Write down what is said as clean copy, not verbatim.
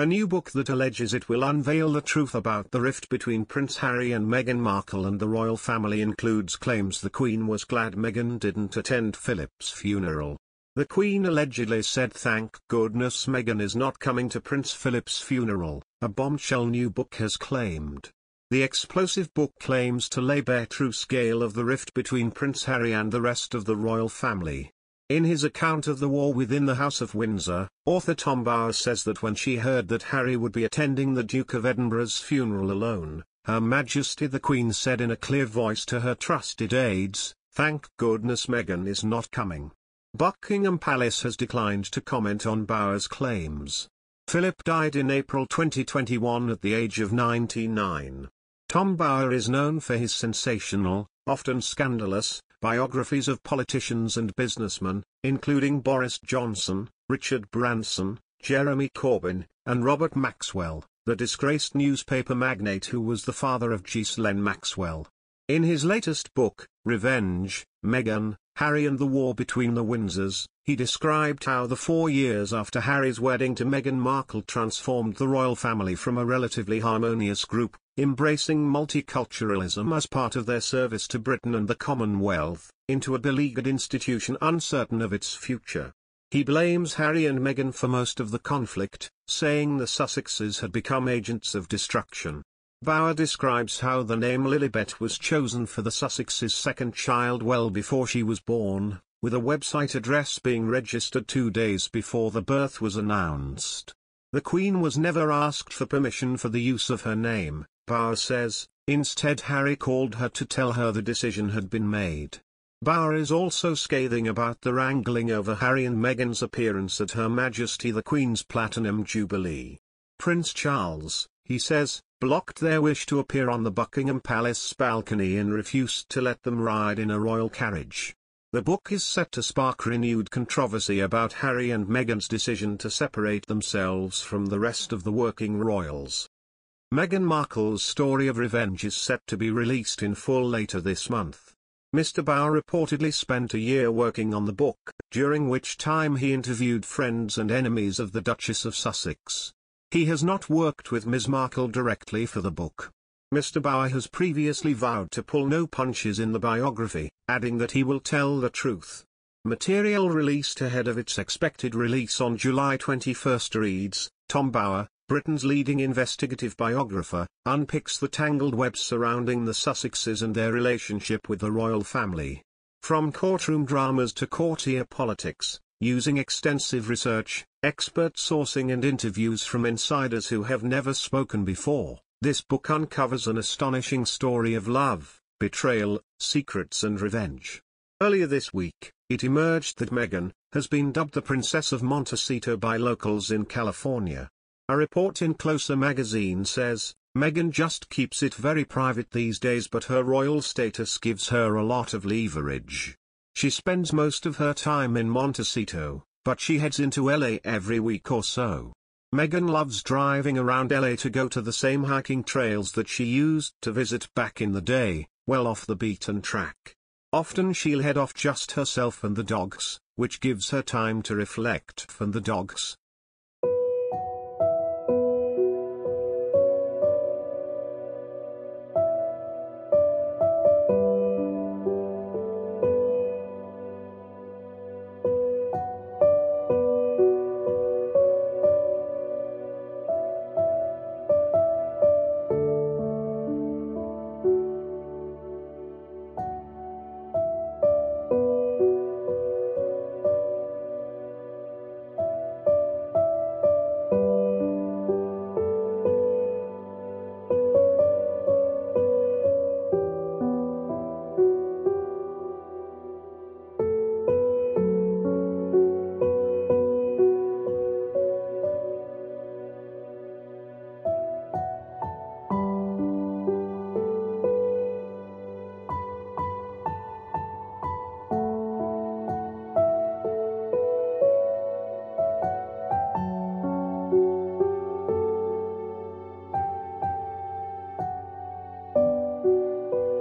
A new book that alleges it will unveil the truth about the rift between Prince Harry and Meghan Markle and the royal family includes claims the Queen was glad Meghan didn't attend Philip's funeral. The Queen allegedly said thank goodness Meghan is not coming to Prince Philip's funeral, a bombshell new book has claimed. The explosive book claims to lay bare true scale of the rift between Prince Harry and the rest of the royal family. In his account of the war within the House of Windsor, author Tom Bowers says that when she heard that Harry would be attending the Duke of Edinburgh's funeral alone, Her Majesty the Queen said in a clear voice to her trusted aides, "Thank goodness Meghan is not coming." Buckingham Palace has declined to comment on Bowers' claims. Philip died in April 2021 at the age of 99. Tom Bowers is known for his sensational, often scandalous, biographies of politicians and businessmen, including Boris Johnson, Richard Branson, Jeremy Corbyn, and Robert Maxwell, the disgraced newspaper magnate who was the father of Ghislaine Maxwell. In his latest book, Revenge, Meghan, Harry and the War Between the Windsors, he described how the 4 years after Harry's wedding to Meghan Markle transformed the royal family from a relatively harmonious group, embracing multiculturalism as part of their service to Britain and the Commonwealth, into a beleaguered institution uncertain of its future. He blames Harry and Meghan for most of the conflict, saying the Sussexes had become agents of destruction. Bauer describes how the name Lilibet was chosen for the Sussexes' second child well before she was born, with a website address being registered 2 days before the birth was announced. The Queen was never asked for permission for the use of her name, Bauer says, instead Harry called her to tell her the decision had been made. Bauer is also scathing about the wrangling over Harry and Meghan's appearance at Her Majesty the Queen's Platinum Jubilee. Prince Charles, he says, blocked their wish to appear on the Buckingham Palace balcony and refused to let them ride in a royal carriage. The book is set to spark renewed controversy about Harry and Meghan's decision to separate themselves from the rest of the working royals. Meghan Markle's story of revenge is set to be released in full later this month. Mr. Bauer reportedly spent a year working on the book, during which time he interviewed friends and enemies of the Duchess of Sussex. He has not worked with Ms. Markle directly for the book. Mr. Bauer has previously vowed to pull no punches in the biography, adding that he will tell the truth. Material released ahead of its expected release on July 21 reads, Tom Bauer, Britain's leading investigative biographer, unpicks the tangled web surrounding the Sussexes and their relationship with the royal family. From courtroom dramas to courtier politics, using extensive research, expert sourcing and interviews from insiders who have never spoken before, this book uncovers an astonishing story of love, betrayal, secrets and revenge. Earlier this week, it emerged that Meghan has been dubbed the Princess of Montecito by locals in California. A report in Closer magazine says, Meghan just keeps it very private these days, but her royal status gives her a lot of leverage. She spends most of her time in Montecito, but she heads into LA every week or so. Meghan loves driving around LA to go to the same hiking trails that she used to visit back in the day, well off the beaten track. Often she'll head off just herself and the dogs, which gives her time to reflect. And the dogs,